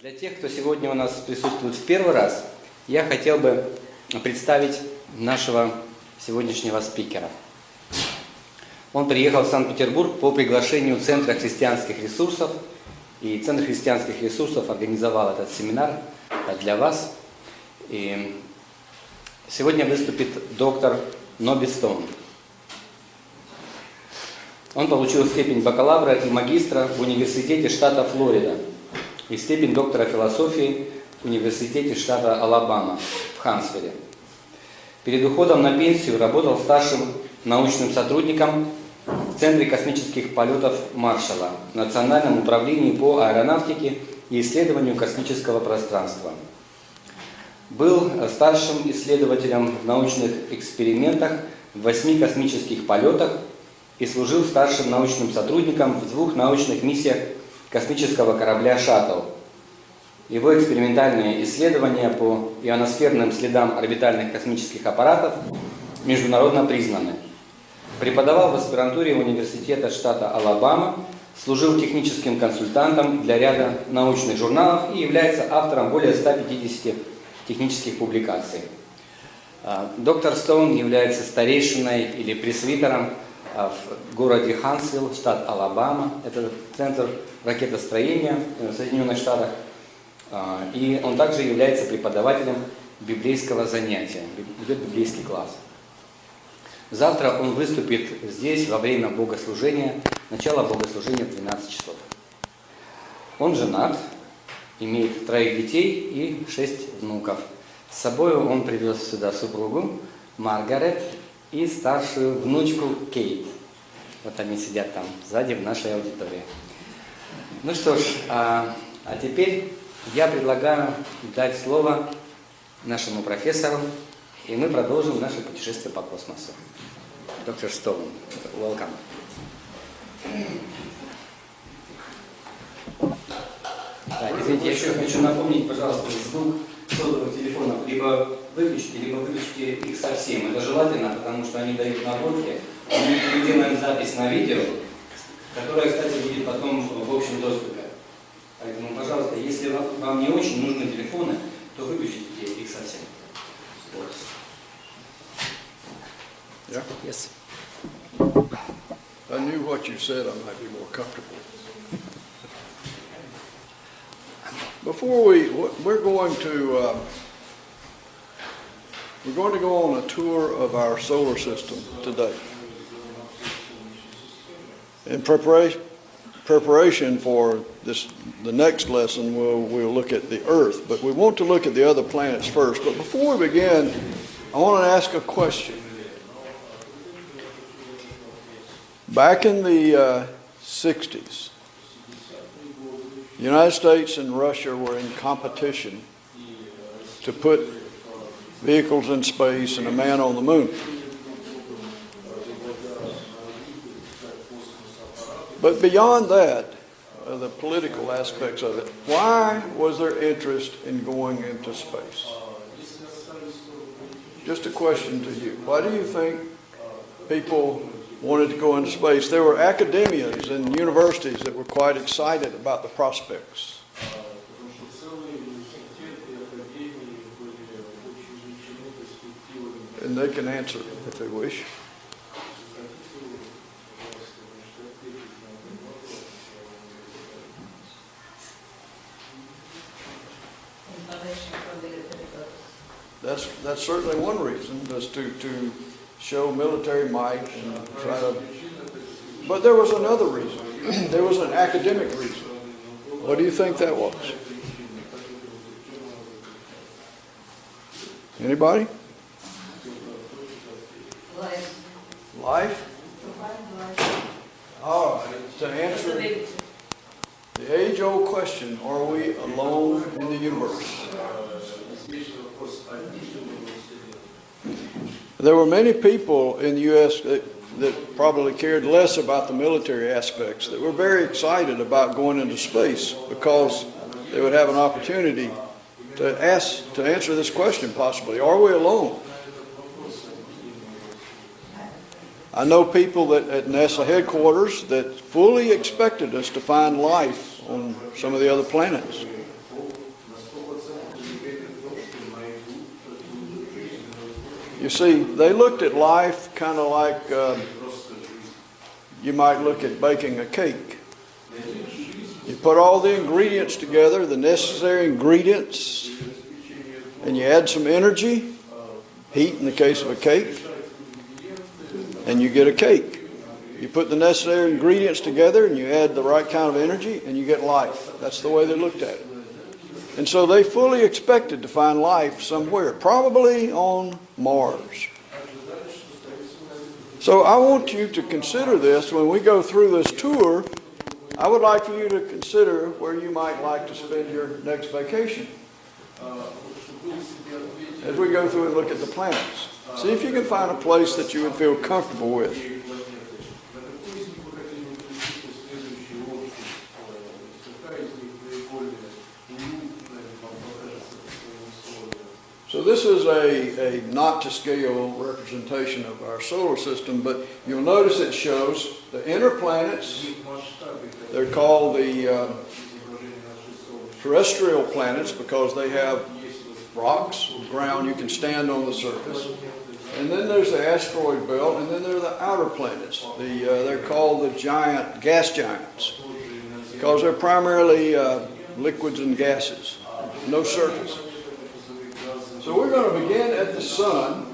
Для тех, кто сегодня у нас присутствует в первый раз, я хотел бы представить нашего сегодняшнего спикера. Он приехал в Санкт-Петербург по приглашению Центра христианских ресурсов, и Центр христианских ресурсов организовал этот семинар для вас. И сегодня выступит доктор Ноби Стоун. Он получил степень бакалавра и магистра в университете штата Флорида и степень доктора философии в университете штата Алабама в Хансвилле. Перед уходом на пенсию работал старшим научным сотрудником в Центре космических полетов Маршалла, Национальном управлении по аэронавтике и исследованию космического пространства. Был старшим исследователем в научных экспериментах в 8 космических полетах и служил старшим научным сотрудником в 2 научных миссиях космического корабля «Шаттл». Его экспериментальные исследования по ионосферным следам орбитальных космических аппаратов международно признаны. Преподавал в аспирантуре университета штата Алабама, служил техническим консультантом для ряда научных журналов и является автором более 150 технических публикаций. Доктор Стоун является старейшиной или пресвитером в городе Хансвилл, штат Алабама. Это центр ракетостроения в Соединенных Штатах. И он также является преподавателем библейского занятия, ведет библейский класс. Завтра он выступит здесь во время богослужения, начало богослужения в 12 часов. Он женат, имеет 3 детей и 6 внуков. С собой он привез сюда супругу Маргарет и старшую внучку Кейт. Вот они сидят там сзади в нашей аудитории. Ну что ж, а теперь я предлагаю дать слово нашему профессору, и мы продолжим наше путешествие по космосу. Доктор Стоун, welcome. Так, извините, я еще хочу напомнить, пожалуйста, звук сотовых телефонов либо выключите их совсем. Это желательно, потому что они дают наводки. Мы делаем запись на видео, которая, кстати, будет потом в общем доступе. Поэтому, пожалуйста, если вам не очень нужны телефоны, то выключите их совсем. Вот. Yeah. Yes. I knew what you said. I might be more comfortable. Before we're going to go on a tour of our solar system today. In preparation for the next lesson, we'll look at the Earth, but we want to look at the other planets first. But before we begin, I want to ask a question. Back in the 60s, the United States and Russia were in competition to put vehicles in space and a man on the moon. But beyond that, the political aspects of it, why was there interest in going into space? Just a question to you. Why do you think people wanted to go into space? There were academians and universities that were quite excited about the prospects. And they can answer if they wish. That's certainly one reason, is to show military might and try to. But there was another reason. There was an academic reason. What do you think that was? Anybody? Life? All right. To answer the age-old question, are we alone in the universe? There were many people in the U.S. that probably cared less about the military aspects, that were very excited about going into space because they would have an opportunity to answer this question possibly. Are we alone? I know people that at NASA headquarters that fully expected us to find life on some of the other planets. You see, they looked at life kind of like you might look at baking a cake. You put all the ingredients together, the necessary ingredients, and you add some energy, heat in the case of a cake, and you get a cake. You put the necessary ingredients together and you add the right kind of energy and you get life. That's the way they looked at it. And so they fully expected to find life somewhere, probably on Mars. So I want you to consider this when we go through this tour. I would like for you to consider where you might like to spend your next vacation as we go through and look at the planets. See if you can find a place that you would feel comfortable with. So this is a not to scale representation of our solar system, but you'll notice it shows the inner planets. They're called the terrestrial planets because they have rocks, ground, you can stand on the surface. And then there's the asteroid belt, and then there are the outer planets. They're called the gas giants because they're primarily liquids and gases, no surface. So we're going to begin at the sun,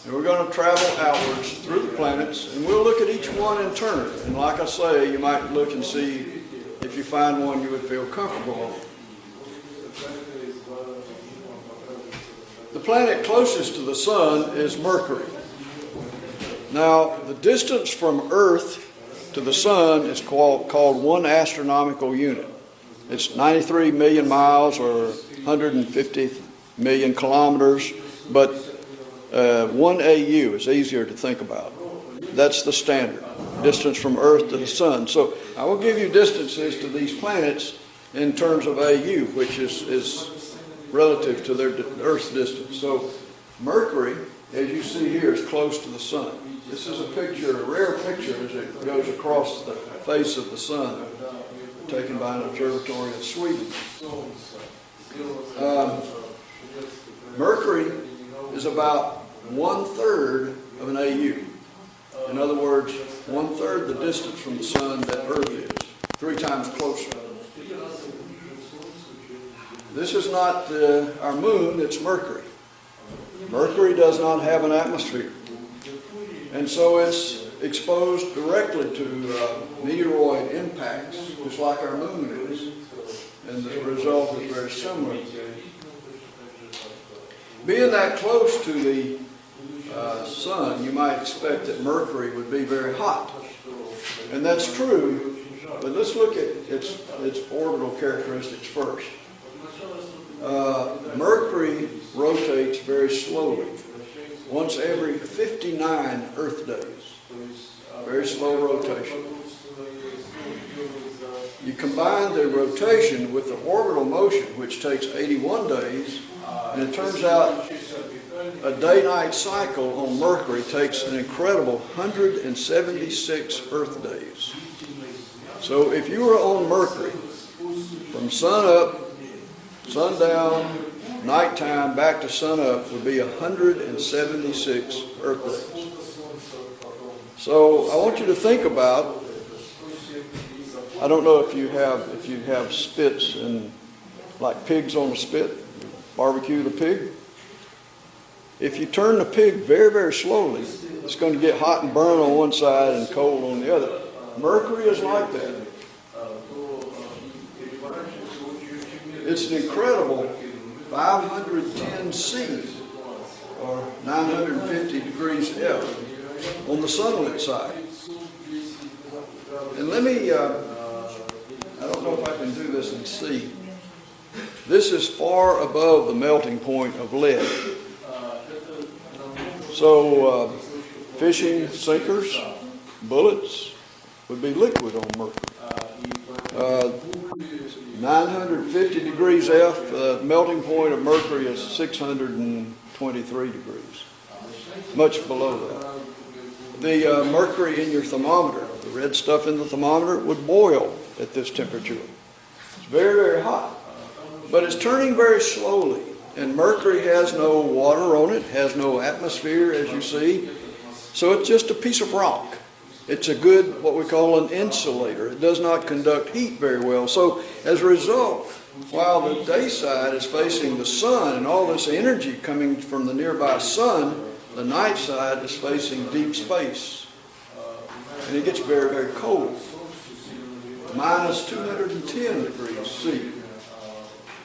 and we're going to travel outwards through the planets, and we'll look at each one in turn. And like I say, you might look and see if you find one you would feel comfortable on. The planet closest to the sun is Mercury. Now, the distance from Earth to the sun is called 1 astronomical unit. It's 93 million miles or 150 million kilometers, but 1 AU is easier to think about. That's the standard distance from Earth to the sun. So I will give you distances to these planets in terms of AU, which is relative to their Earth's distance. So Mercury, as you see here, is close to the sun. This is a picture, a rare picture as it goes across the face of the sun, taken by an observatory in Sweden. Mercury is about 1/3 of an AU. In other words, 1/3 the distance from the sun that Earth is, 3 times closer. This is not our moon, it's Mercury. Mercury does not have an atmosphere. And so it's exposed directly to meteoroid impacts, just like our moon is. And the result is very similar. Being that close to the sun, you might expect that Mercury would be very hot. And that's true, but let's look at its orbital characteristics first. Mercury rotates very slowly, once every 59 Earth days. Very slow rotation. You combine the rotation with the orbital motion, which takes 81 days, and it turns out a day-night cycle on Mercury takes an incredible 176 Earth days. So if you were on Mercury, from sun up, sundown, nighttime, back to sun up would be 176 Earth days. So I want you to think about, I don't know if you have spits and like pigs on a spit, barbecue the pig. If you turn the pig very, very slowly, it's going to get hot and burn on one side and cold on the other. Mercury is like that. It's an incredible 510 C, or 950 degrees F, on the sunlit side. And let me, I don't know if I can do this and see. This is far above the melting point of lead. So fishing sinkers, bullets, would be liquid on Mercury. 950 degrees F, the melting point of Mercury is 623 degrees, much below that. The mercury in your thermometer, the red stuff in the thermometer, would boil at this temperature. It's very, very hot, but it's turning very slowly. And Mercury has no water on it, has no atmosphere, as you see. So it's just a piece of rock. It's a good, what we call an insulator. It does not conduct heat very well. So as a result, while the day side is facing the sun and all this energy coming from the nearby sun, the night side is facing deep space. And it gets very, very cold. Minus 210 degrees C,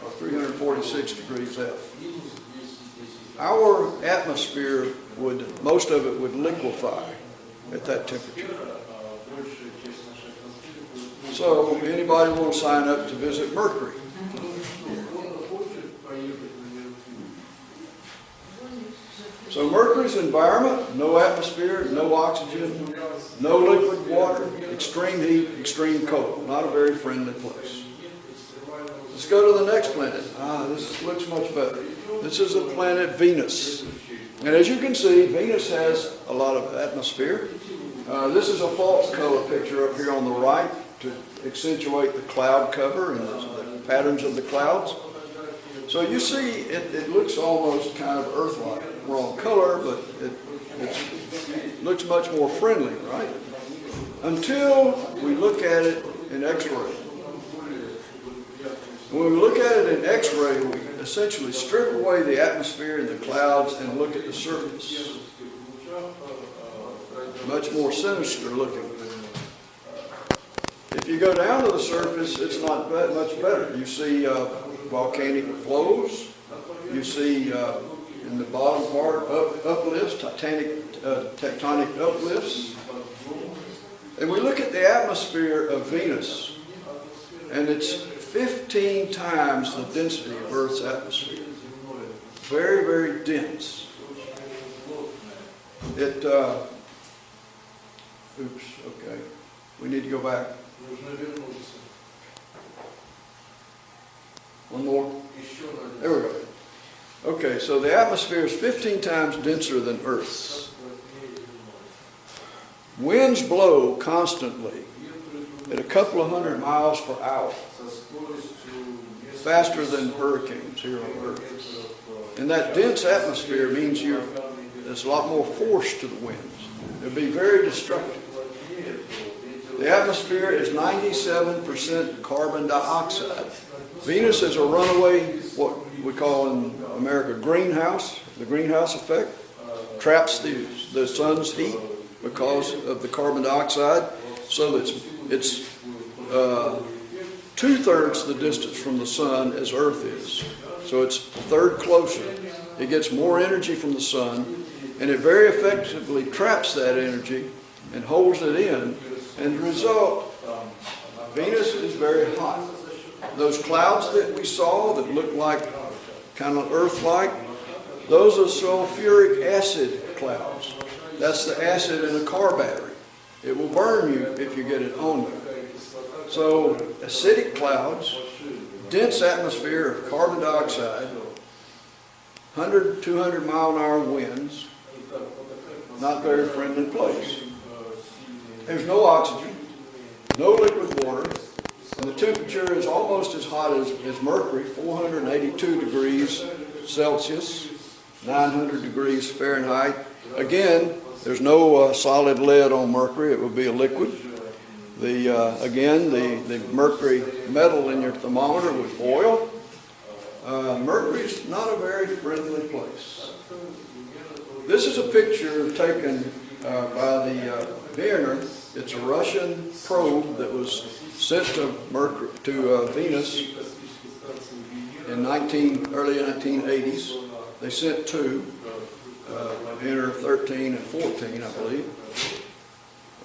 or 346 degrees F. Our atmosphere most of it would liquefy at that temperature. So, anybody want to sign up to visit Mercury? So Mercury's environment, no atmosphere, no oxygen, no liquid water, extreme heat, extreme cold. Not a very friendly place. Let's go to the next planet. This looks much better. This is the planet Venus. And as you can see, Venus has a lot of atmosphere. This is a false color picture up here on the right to accentuate the cloud cover and the patterns of the clouds. So you see, it looks almost kind of Earth-like. Wrong color, but it looks much more friendly, right? Until we look at it in X-ray. When we look at it in X-ray, we essentially strip away the atmosphere and the clouds and look at the surface. Much more sinister looking. If you go down to the surface, it's not much better. You see volcanic flows. You see in the bottom part uplifts, tectonic uplifts. And we look at the atmosphere of Venus, and it's 15 times the density of Earth's atmosphere. Very, very dense. Okay. We need to go back. One more. There we go. Okay, so the atmosphere is 15 times denser than Earth's. Winds blow constantly at a couple of 100 miles per hour, faster than hurricanes here on Earth. And that dense atmosphere means there's a lot more force to the winds. It'll be very destructive. The atmosphere is 97% carbon dioxide. Venus is a runaway, what we call in America, greenhouse. The greenhouse effect traps the sun's heat because of the carbon dioxide. So it's 2/3 the distance from the sun as Earth is. So it's a third closer. It gets more energy from the sun, and it very effectively traps that energy and holds it in. And the result, Venus is very hot. Those clouds that we saw that look like kind of Earth-like, those are sulfuric acid clouds. That's the acid in a car battery. It will burn you if you get it on you. So acidic clouds, dense atmosphere of carbon dioxide, 100, 200 mile an hour winds, not very friendly place. There's no oxygen, no liquid water, and the temperature is almost as hot as Mercury, 482 degrees Celsius, 900 degrees Fahrenheit. Again, there's no solid lead on Mercury. It would be a liquid. The mercury metal in your thermometer would boil. Mercury's not a very friendly place. This is a picture taken by the Wiener. It's a Russian probe that was sent to Venus in early 1980s. They sent two, Wiener 13 and 14, I believe.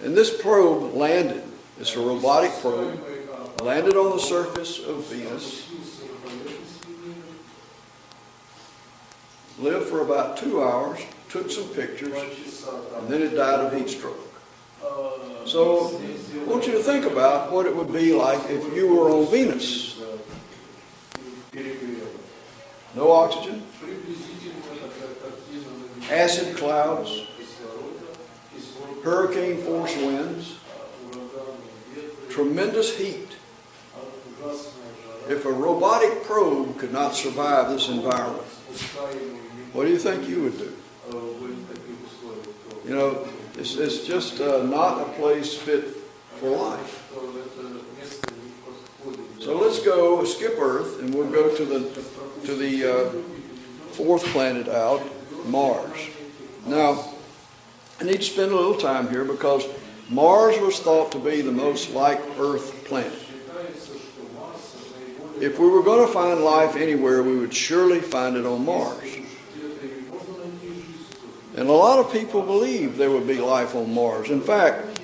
And this probe landed. It's a robotic probe. Landed on the surface of Venus. Lived for about 2 hours. Took some pictures. And then it died of heat stroke. So I want you to think about what it would be like if you were on Venus. No oxygen. Acid clouds. Hurricane force winds. Tremendous heat. If a robotic probe could not survive this environment, what do you think you would do? You know, it's just not a place fit for life. So let's go skip Earth, and we'll go to the fourth planet out, Mars. Now, I need to spend a little time here because Mars was thought to be the most like Earth planet. If we were going to find life anywhere, we would surely find it on Mars. And a lot of people believe there would be life on Mars. In fact,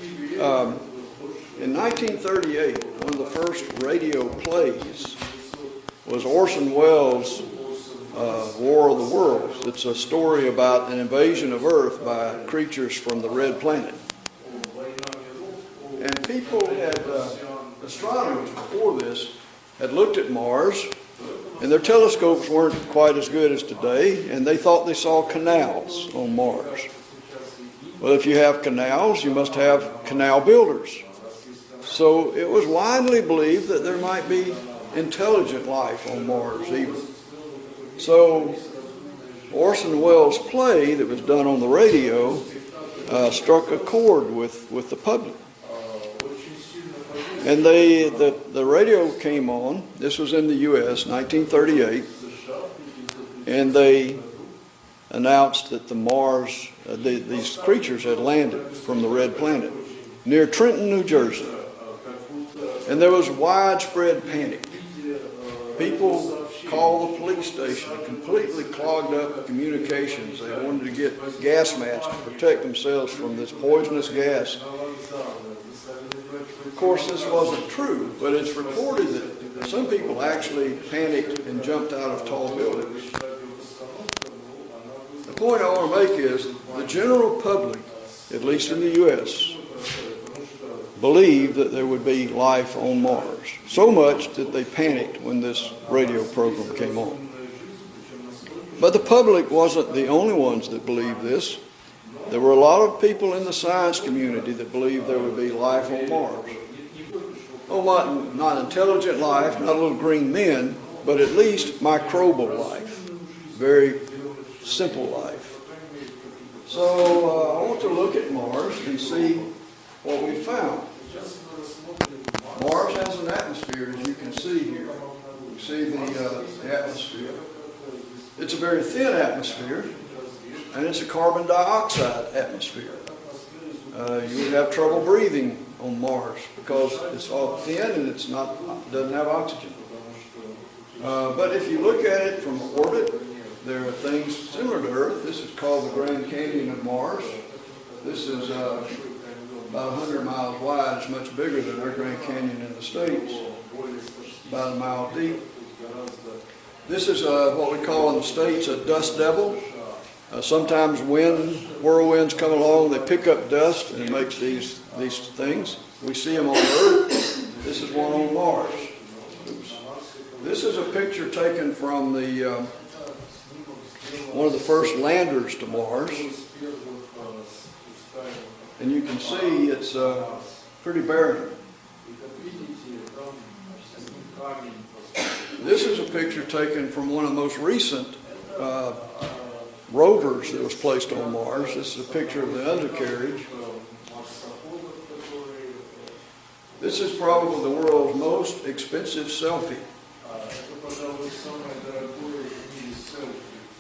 in 1938, one of the first radio plays was Orson Welles' War of the Worlds. It's a story about an invasion of Earth by creatures from the red planet. And people had, astronomers before this, had looked at Mars, and their telescopes weren't quite as good as today, and they thought they saw canals on Mars. Well, if you have canals, you must have canal builders. So it was widely believed that there might be intelligent life on Mars even. So Orson Welles' play that was done on the radio struck a chord with the public. And the radio came on. This was in the U.S., 1938, and they announced that the Mars, these creatures had landed from the red planet near Trenton, New Jersey. And there was widespread panic. People called the police station, completely clogged up communications. They wanted to get gas masks to protect themselves from this poisonous gas. Of course, this wasn't true, but it's reported that some people actually panicked and jumped out of tall buildings. The point I want to make is the general public, at least in the U.S., believed that there would be life on Mars. So much that they panicked when this radio program came on. But the public wasn't the only ones that believed this. There were a lot of people in the science community that believed there would be life on Mars. Oh, not intelligent life, not little green men, but at least microbial life. Very simple life. So I want to look at Mars and see what we found. Mars has an atmosphere, as you can see here. You see the atmosphere. It's a very thin atmosphere, and it's a carbon dioxide atmosphere. You would have trouble breathing on Mars because it's all thin and doesn't have oxygen. But if you look at it from orbit, there are things similar to Earth. This is called the Grand Canyon of Mars. This is about 100 miles wide. It's much bigger than our Grand Canyon in the States, about a mile deep. This is what we call in the States a dust devil. Sometimes whirlwinds come along, they pick up dust and it makes these things. We see them on Earth. This is one on Mars. Oops. This is a picture taken from one of the first landers to Mars. And you can see it's pretty barren. This is a picture taken from one of the most recent rovers that was placed on Mars. This is a picture of the undercarriage. This is probably the world's most expensive selfie.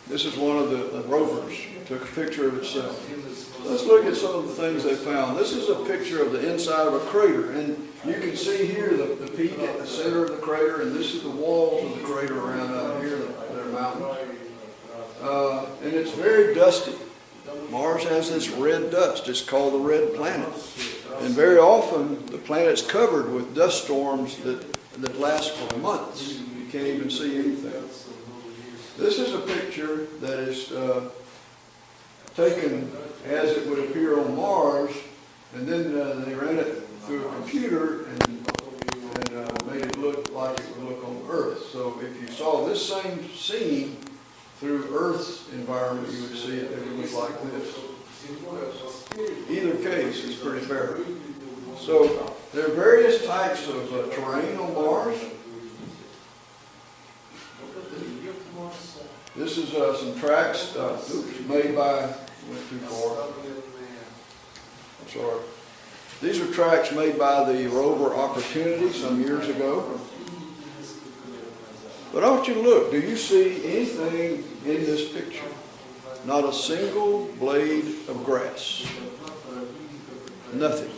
This is one of the rovers. Took a picture of itself. Let's look at some of the things they found. This is a picture of the inside of a crater, and you can see here the peak at the center of the crater, and this is the walls of the crater around out here, that are mountains. And it's very dusty. Mars has this red dust. It's called the red planet. And very often the planet's covered with dust storms that last for months. You can't even see anything. This is a picture that is taken as it would appear on Mars, and then they ran it through a computer and made it look like it would look on Earth. So if you saw this same scene through Earth's environment, you would see it would look like this. Either case is pretty barren. So there are various types of terrain on Mars. This is some tracks made by, went too far. I'm sorry. These are tracks made by the rover Opportunity some years ago. But I want you to look. Do you see anything in this picture? Not a single blade of grass. Nothing.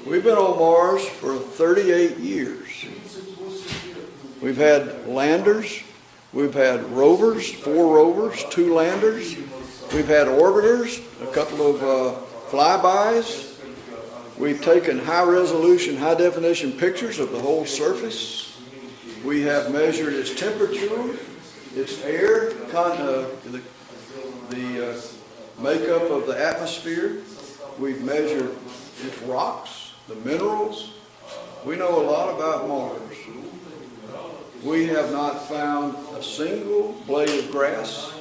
We've been on Mars for 38 years. We've had landers. We've had rovers, 4 rovers, 2 landers. We've had orbiters, a couple of flybys. We've taken high-resolution, high-definition pictures of the whole surface. We have measured its temperature, its air, the makeup of the atmosphere. We've measured its rocks, the minerals. We know a lot about Mars. We have not found a single blade of grass,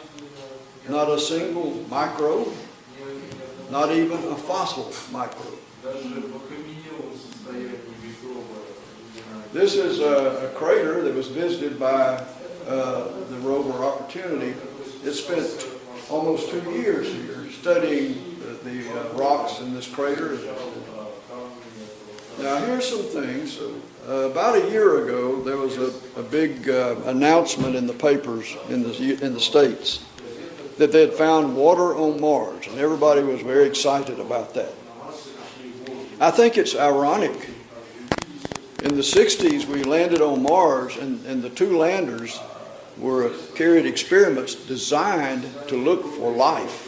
not a single microbe, not even a fossil microbe. This is a crater that was visited by the rover Opportunity. It spent almost 2 years here studying the rocks in this crater. Now here's some things. About a year ago, there was a big announcement in the papers in the States that they had found water on Mars, and everybody was very excited about that. I think it's ironic. In the 60s, we landed on Mars, and the 2 landers carried experiments designed to look for life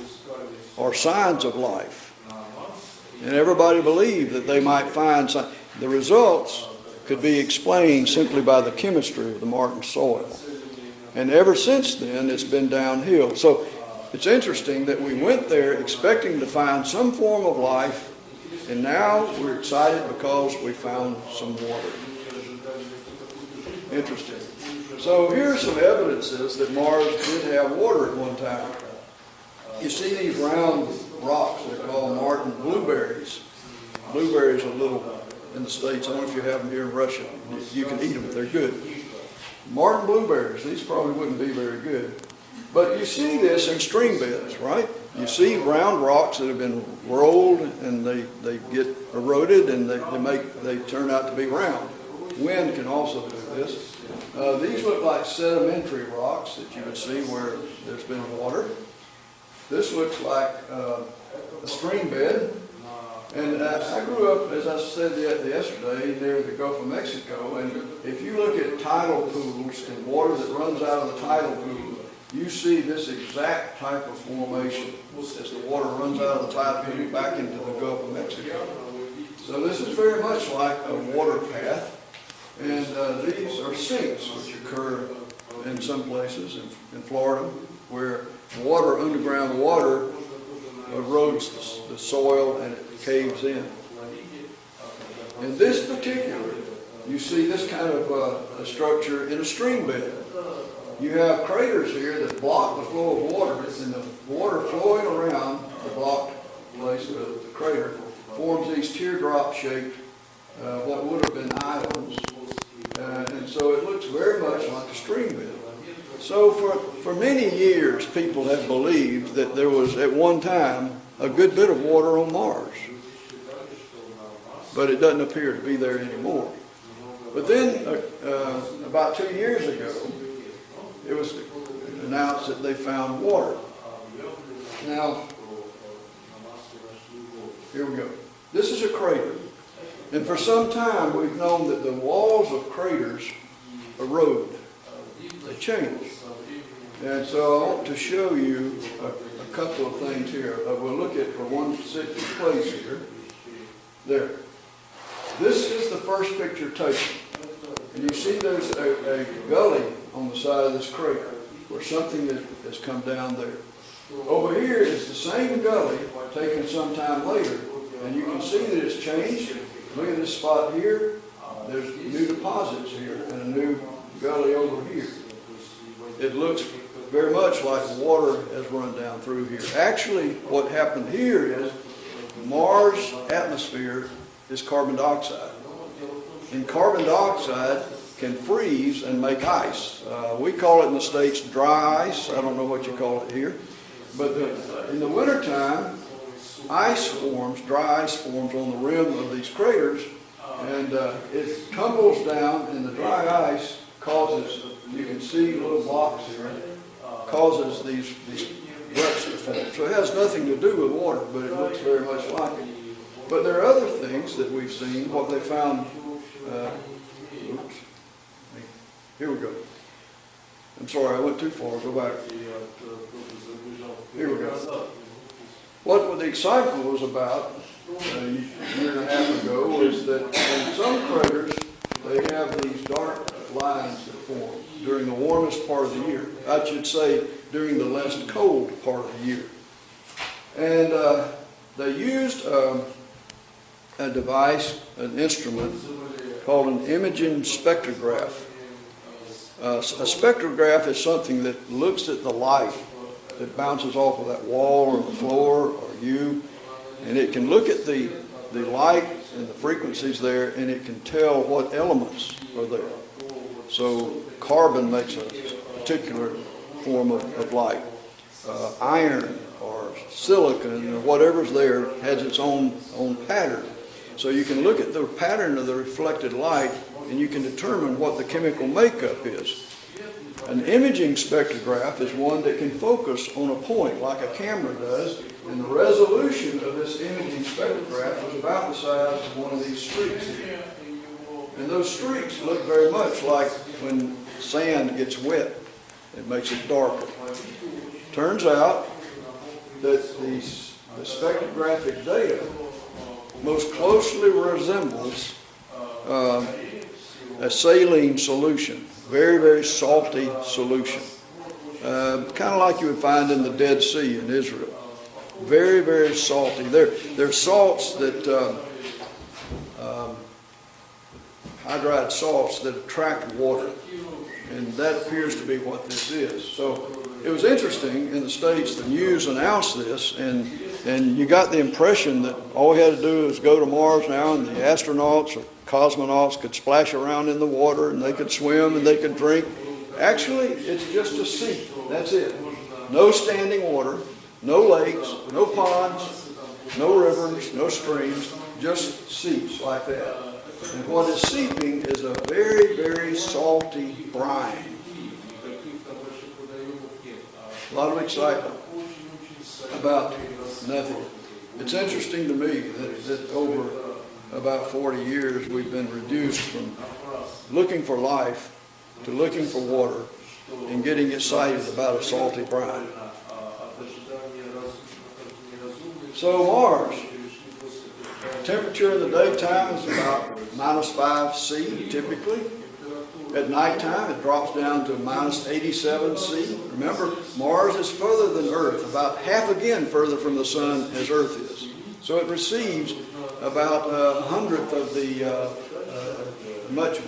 or signs of life. And everybody believed that they might find something. The results could be explained simply by the chemistry of the Martian soil. And ever since then, it's been downhill. So it's interesting that we went there expecting to find some form of life, and now we're excited because we found some water. Interesting. So here's some evidences that Mars did have water at one time. You see these round rocks, they're called Martian blueberries. Blueberries are little in the States. I don't know if you have them here in Russia. You can eat them, they're good. Martian blueberries, these probably wouldn't be very good. But you see this in stream beds, right? You see round rocks that have been rolled and they get eroded and they turn out to be round. Wind can also do this. These look like sedimentary rocks that you would see where there's been water. This looks like a stream bed. And I grew up, as I said yesterday, near the Gulf of Mexico, and if you look at tidal pools and water that runs out of the tidal pool, you see this exact type of formation as the water runs out of the tidal pool back into the Gulf of Mexico. So this is very much like a water path, and these are sinks which occur in some places in Florida where water, underground water, erodes the soil and it caves in. In this particular, you see this kind of a structure in a stream bed. You have craters here that block the flow of water, and the water flowing around the blocked place of the crater forms these teardrop-shaped, what would have been islands. And so it looks very much like a stream bed. So for many years, people have believed that there was, at one time, a good bit of water on Mars. But it doesn't appear to be there anymore. But then, about 2 years ago, it was announced that they found water. Now, here we go. This is a crater. And for some time, we've known that the walls of craters erode. They change. And so I want to show you a couple of things here. We'll look at for one place here. There. This is the first picture taken. And you see there's a gully on the side of this crater where something has come down there. Over here is the same gully taken sometime later. And you can see that it's changed. Look at this spot here. There's new deposits here and a new gully over here. It looks very much like water has run down through here. Actually, what happened here is Mars' atmosphere is carbon dioxide. And carbon dioxide can freeze and make ice. We call it in the States dry ice. I don't know what you call it here. But in the wintertime, ice forms, dry ice forms on the rim of these craters, and it tumbles down, and the dry ice causes, you can see little blocks here, causes these ruts to form. So it has nothing to do with water, but it looks very much like it. But there are other things that we've seen. What they found, oops, here we go. I'm sorry, I went too far. Go back. Here we go. What the excitement was about a year and a half ago is that in some craters they have these dark lines that form during the warmest part of the year. I should say during the less cold part of the year. And they used a device, an instrument called an imaging spectrograph. A spectrograph is something that looks at the light that bounces off of that wall or the floor or you, and it can look at the light and the frequencies there, and it can tell what elements are there. So carbon makes a particular form of light. Iron or silicon or whatever's there has its own pattern. So you can look at the pattern of the reflected light and you can determine what the chemical makeup is. An imaging spectrograph is one that can focus on a point like a camera does, and the resolution of this imaging spectrograph was about the size of one of these streaks here. And those streaks look very much like when sand gets wet. It makes it darker. Turns out that the spectrographic data most closely resembles a saline solution, very, very salty solution, kind of like you would find in the Dead Sea in Israel. Very, very salty. They're salts that, hydride salts that attract water, and that appears to be what this is. So it was interesting in the States, the news announced this, and you got the impression that all we had to do is go to Mars now, and the astronauts or cosmonauts could splash around in the water, and they could swim, and they could drink. Actually, it's just a sea. That's it. No standing water, no lakes, no ponds, no rivers, no streams, just seeps like that. And what is seeping is a very, very salty brine. A lot of excitement about nothing. It's interesting to me that over about 40 years we've been reduced from looking for life to looking for water and getting excited about a salty brine. So Mars, temperature in the daytime is about -5 C typically. At nighttime it drops down to -87 C. Remember, Mars is further than Earth, about half again further from the sun as Earth is. So it receives about 1/100th of the much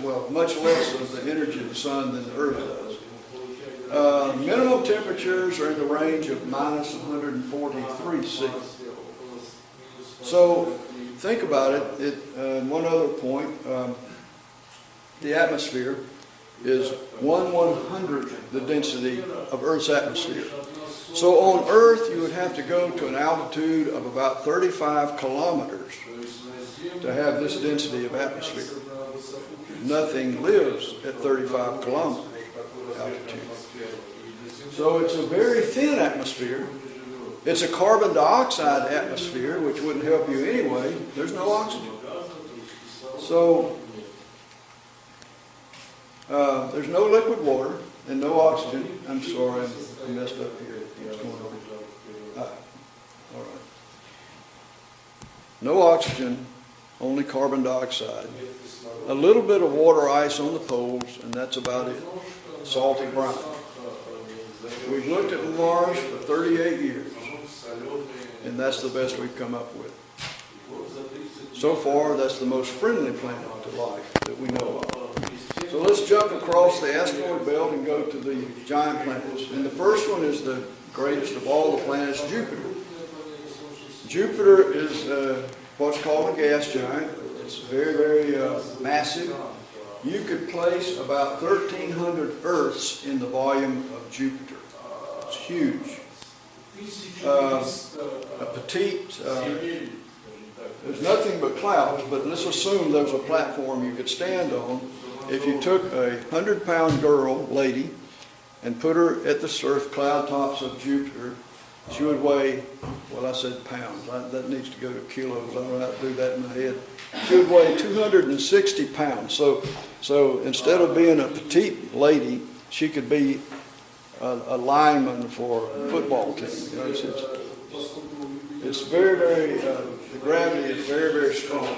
less of the energy of the sun than the Earth does. Minimum temperatures are in the range of -143 C. So think about it. One other point, the atmosphere is 1/100th the density of Earth's atmosphere. So on Earth you would have to go to an altitude of about 35 kilometers to have this density of atmosphere. Nothing lives at 35 kilometers altitude. So it's a very thin atmosphere. It's a carbon dioxide atmosphere, which wouldn't help you anyway. There's no oxygen. So there's no liquid water and no oxygen. I'm sorry, I messed up here. What's going on? All right. No oxygen, only carbon dioxide. A little bit of water ice on the poles, and that's about it. Salty brine. We've looked at Mars for 38 years, and that's the best we've come up with. So far, that's the most friendly planet to life that we know of. So let's jump across the asteroid belt and go to the giant planets. And the first one is the greatest of all the planets, Jupiter. Jupiter is what's called a gas giant. It's very, very massive. you could place about 1,300 Earths in the volume of Jupiter. It's huge. A petite, there's nothing but clouds, but let's assume there's a platform you could stand on. If you took a 100-pound girl, lady, and put her at the cloud tops of Jupiter, she would weigh, well, I said pounds. That needs to go to kilos. I don't know how to do that in my head. She would weigh 260 pounds. So instead of being a petite lady, she could be a lineman for a football team. You know, it's very, very, the gravity is very, very strong.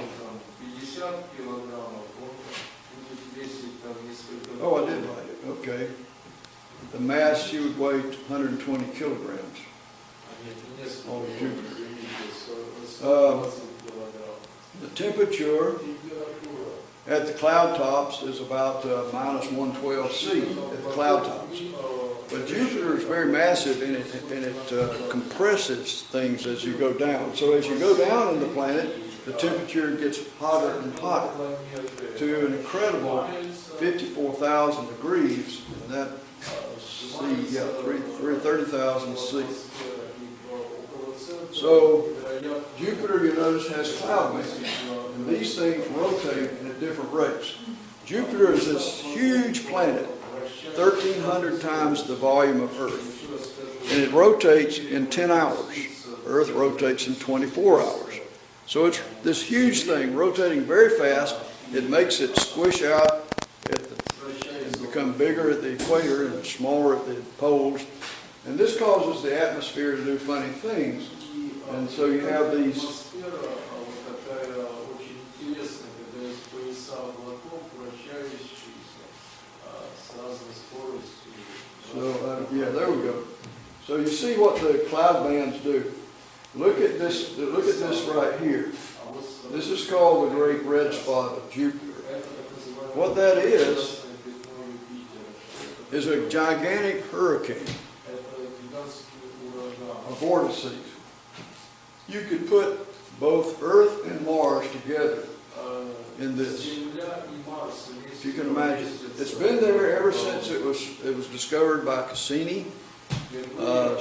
Oh, I did write it. Okay. The mass, she would weigh 120 kilograms on Jupiter. The temperature at the cloud tops is about minus 112 C at the cloud tops. But Jupiter is very massive and it compresses things as you go down. So as you go down in the planet, the temperature gets hotter and hotter to an incredible 54,000 degrees. And that, C, yeah, 30,000 C. So Jupiter, you notice, has cloud bands, and these things rotate at different rates. Jupiter is this huge planet, 1,300 times the volume of Earth, and it rotates in 10 hours. Earth rotates in 24 hours. So it's this huge thing rotating very fast. It makes it squish out and become bigger at the equator and smaller at the poles. And this causes the atmosphere to do funny things. And so you have these. So yeah, there we go. So you see what the cloud bands do. Look at this. Look at this right here. This is called the Great Red Spot of Jupiter. What that is a gigantic hurricane, a vortices. You could put both Earth and Mars together in this, if you can imagine. It's been there ever since it was discovered by Cassini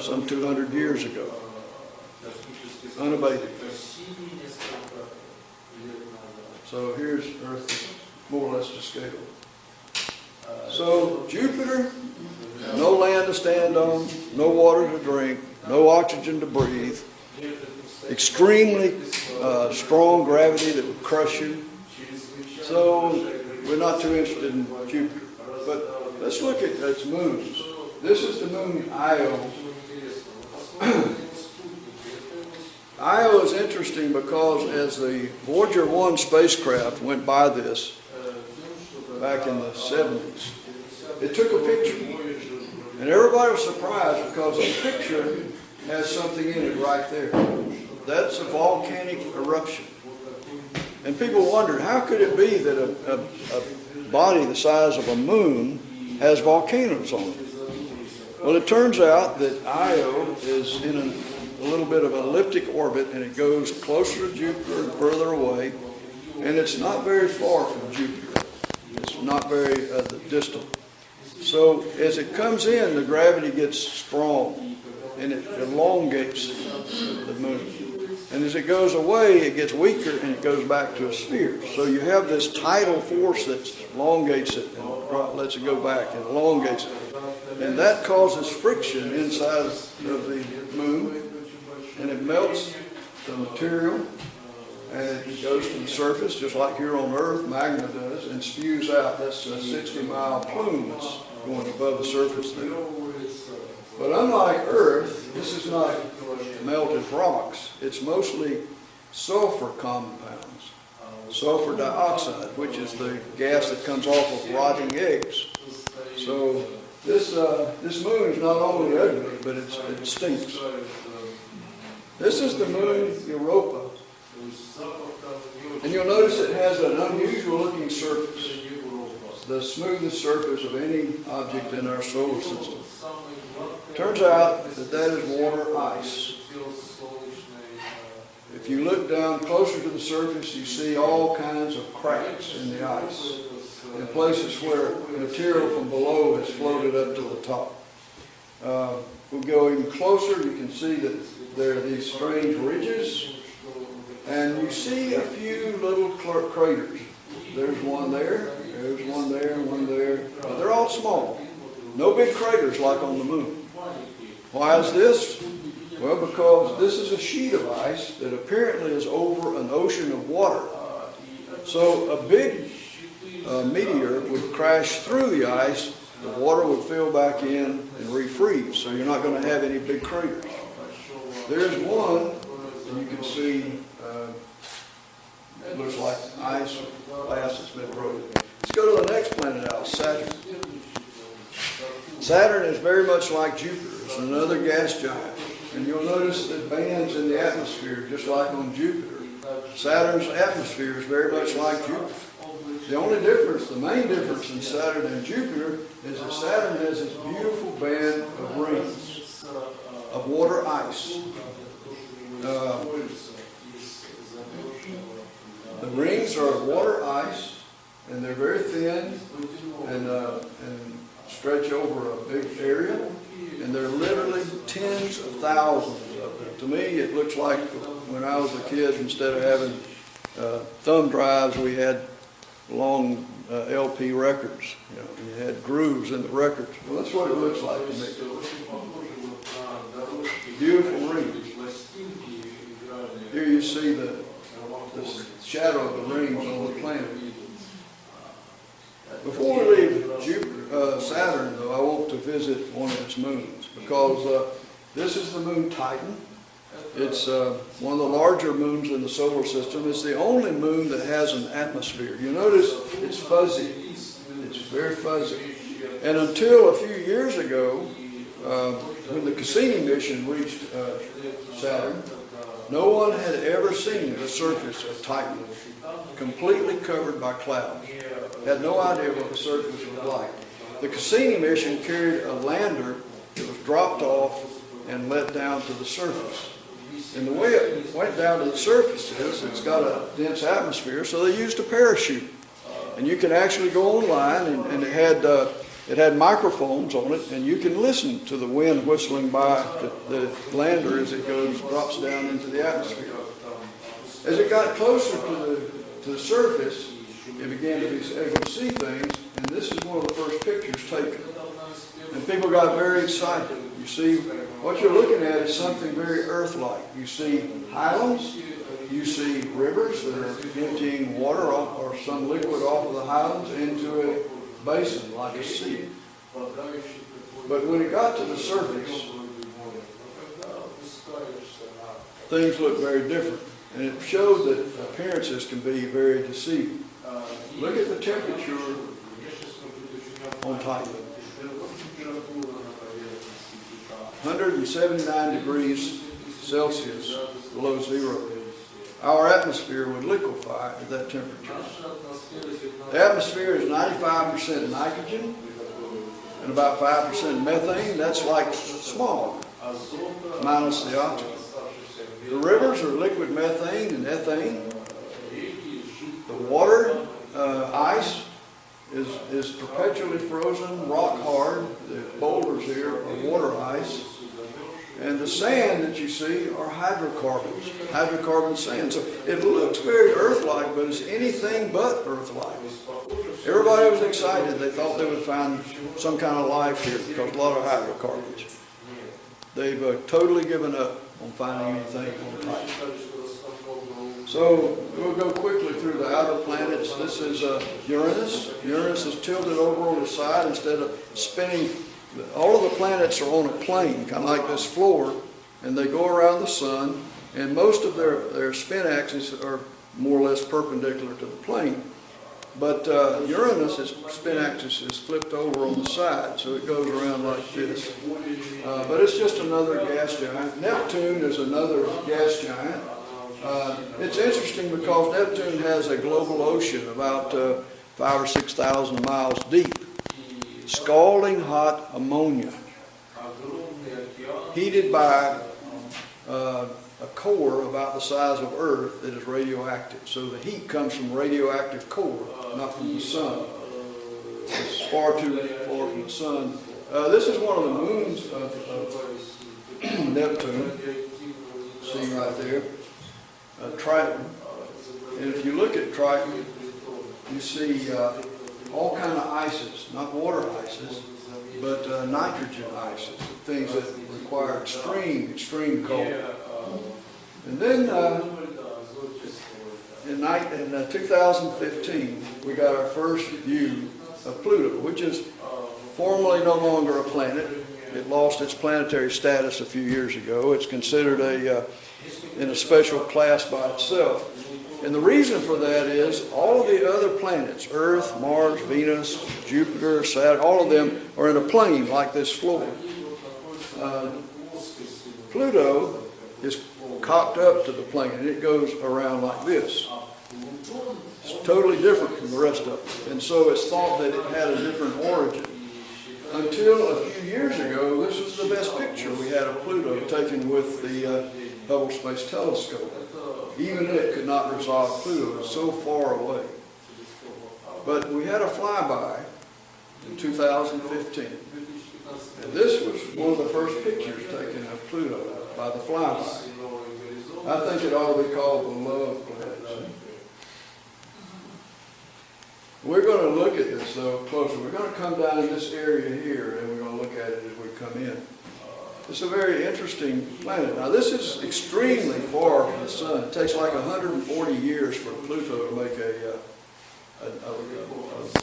some 200 years ago, unabated. So here's Earth, more or less to scale. So Jupiter, no land to stand on, no water to drink, no oxygen to breathe, extremely strong gravity that would crush you. So we're not too interested in Jupiter. But let's look at its moons. This is the moon Io. Io is interesting because as the Voyager 1 spacecraft went by this back in the 70s, it took a picture. And everybody was surprised because the picture has something in it right there. That's a volcanic eruption. And people wondered, how could it be that a body the size of a moon has volcanoes on it? Well, it turns out that Io is in a little bit of an elliptic orbit, and it goes closer to Jupiter and further away, and it's not very far from Jupiter. It's not very distant. So as it comes in, the gravity gets strong, and it elongates the moon. And as it goes away, it gets weaker, and it goes back to a sphere. So you have this tidal force that elongates it and lets it go back and elongates it. And that causes friction inside of the moon, and it melts the material, and it goes to the surface, just like here on Earth, magma does, and spews out. That's a 60-mile plume that's going above the surface there. But unlike Earth, this is not melted rocks. It's mostly sulfur compounds, sulfur dioxide, which is the gas that comes off of rotting eggs. So this moon is not only ugly, but it stinks. This is the moon Europa. And you'll notice it has an unusual looking surface, the smoothest surface of any object in our solar system. Turns out that is water ice. If you look down closer to the surface, you see all kinds of cracks in the ice. in places where material from below has floated up to the top. We'll go even closer. You can see that there are these strange ridges, and you see a few little craters. There's one there, there's one there, one there. But they're all small. No big craters like on the moon. Why is this? Well, because this is a sheet of ice that apparently is over an ocean of water. So a big meteor would crash through the ice, the water would fill back in and refreeze. So you're not going to have any big craters. There's one, and you can see it looks like ice or glass that's been broken. Let's go to the next planet out, Saturn. Saturn is very much like Jupiter. It's another gas giant. And you'll notice that bands in the atmosphere, just like on Jupiter. Saturn's atmosphere is very much like Jupiter. The only difference, the main difference in Saturn and Jupiter is that Saturn has this beautiful band of rings, of water ice. The rings are water ice, and they're very thin and stretch over a big area, and they're literally tens of thousands of them. To me, it looks like when I was a kid, instead of having thumb drives, we had long LP records. You know, and you had grooves in the records. Well, that's what it looks like to me. Beautiful rings. Here you see the shadow of the rings on the planet. Before we leave Saturn, though, I want to visit one of its moons, because this is the moon Titan. It's one of the larger moons in the solar system. It's the only moon that has an atmosphere. You notice it's fuzzy. It's very fuzzy. And until a few years ago, when the Cassini mission reached Saturn, no one had ever seen the surface of Titan completely covered by clouds. Had no idea what the surface was like. The Cassini mission carried a lander that was dropped off and let down to the surface. And the way it went down to the surface is it's got a dense atmosphere, so they used a parachute. And you can actually go online, and it had microphones on it, and you can listen to the wind whistling by the lander as it drops down into the atmosphere. As it got closer to the surface, it began to be able to see things, and this is one of the first pictures taken. And people got very excited. You see, what you're looking at is something very Earth-like. You see highlands, you see rivers that are emptying water off, or some liquid off of the highlands into a basin like a sea. But when it got to the surface, things looked very different. And it showed that appearances can be very deceiving. Look at the temperature on Titan. 179 degrees Celsius below zero. Our atmosphere would liquefy at that temperature. The atmosphere is 95% nitrogen and about 5% methane. That's like smog, minus the oxygen. The rivers are liquid methane and ethane. The water, ice, is perpetually frozen, rock hard. The boulders here are water ice. And the sand that you see are hydrocarbons, hydrocarbon sand. So it looks very Earth-like, but it's anything but Earth-like. Everybody was excited. They thought they would find some kind of life here because a lot of hydrocarbons. They've totally given up on finding anything on Titan. So we'll go quickly through the outer planets. This is Uranus. Uranus is tilted over on the side instead of spinning. All of the planets are on a plane, kind of like this floor, and they go around the sun, and most of their spin axes are more or less perpendicular to the plane. But Uranus' spin axis is flipped over on the side, so it goes around like this. But it's just another gas giant. Neptune is another gas giant. It's interesting because Neptune has a global ocean about 5,000 or 6,000 miles deep. Scalding hot ammonia, heated by a core about the size of Earth that is radioactive. So the heat comes from radioactive core, not from the sun. far too far from the sun. This is one of the moons of Neptune. See right there, Triton. And if you look at Triton, you see all kind of ices, not water ices, but nitrogen ices, things that require extreme cold. And then in 2015, we got our first view of Pluto, which is formally no longer a planet. It lost its planetary status a few years ago. It's considered in a special class by itself. And the reason for that is all of the other planets, Earth, Mars, Venus, Jupiter, Saturn, all of them are in a plane like this floor. Pluto is cocked up to the plane, and it goes around like this. It's totally different from the rest of them. And so it's thought that it had a different origin. Until a few years ago, this was the best picture we had of Pluto taken with the Hubble Space Telescope. Even it could not resolve Pluto. It was so far away. But we had a flyby in 2015. And this was one of the first pictures taken of Pluto by the flyby. I think it ought to be called the Love Planet. We're going to look at this, though, closer. We're going to come down in this area here, and we're going to look at it as we come in. It's a very interesting planet. Now, this is extremely far from the sun. It takes like 140 years for Pluto to make a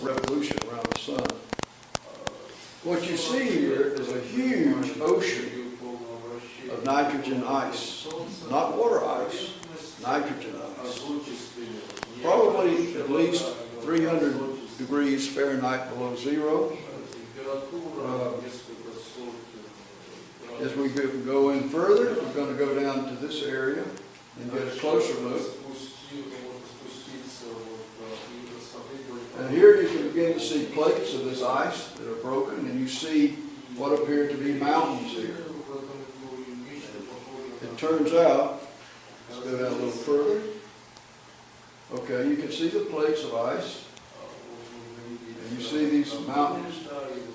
revolution around the sun. What you see here is a huge ocean of nitrogen ice. Not water ice, nitrogen ice. Probably at least 300 degrees Fahrenheit below zero. As we go in further, we're going to go down to this area and get a closer look. And here you can begin to see plates of this ice that are broken, and you see what appear to be mountains here. It turns out, let's go down a little further. Okay, you can see the plates of ice, and you see these mountains.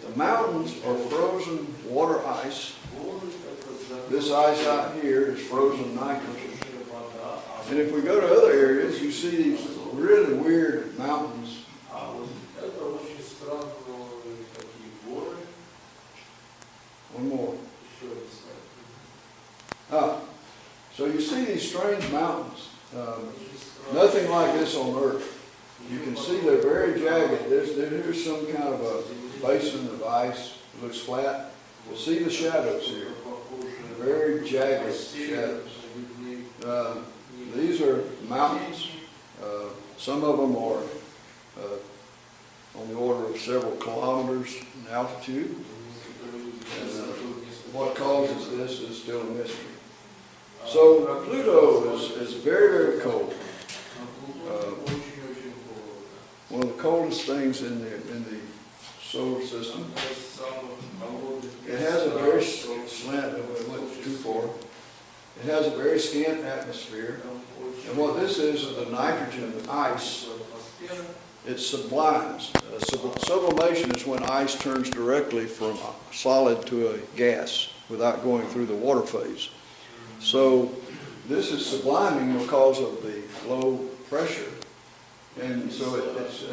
The mountains are frozen water ice. This ice out here is frozen nitrogen. And if we go to other areas, you see these really weird mountains. One more. So you see these strange mountains. Nothing like this on Earth. You can see they're very jagged. There's some kind of a basin of ice. It looks flat. You see the shadows here. Very jagged shadows. These are mountains. Some of them are on the order of several kilometers in altitude. And what causes this is still a mystery. So Pluto is very, very cold. One of the coldest things in the solar system. It has a very scant atmosphere. And what this is the nitrogen ice. It sublimes. Sublimation is when ice turns directly from solid to a gas without going through the water phase. So this is subliming because of the low pressure. And so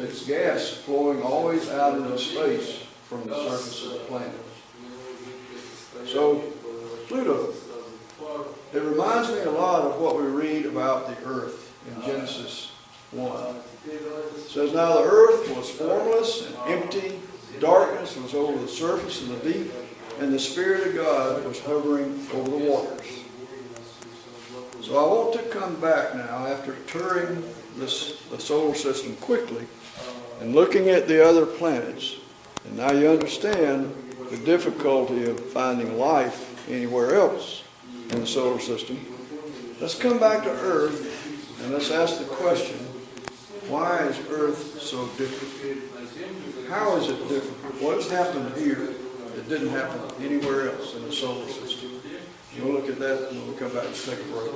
it's gas flowing always out into space from the surface of the planet. So Pluto, it reminds me a lot of what we read about the earth in Genesis 1. It says, now the earth was formless and empty, darkness was over the surface of the deep, and the Spirit of God was hovering over the waters. So I want to come back now after touring the solar system quickly and looking at the other planets. And now you understand the difficulty of finding life anywhere else in the solar system. Let's come back to Earth and let's ask the question, why is Earth so different? How is it different? What has happened here that didn't happen anywhere else in the solar system? We'll look at that when we come back and take a break.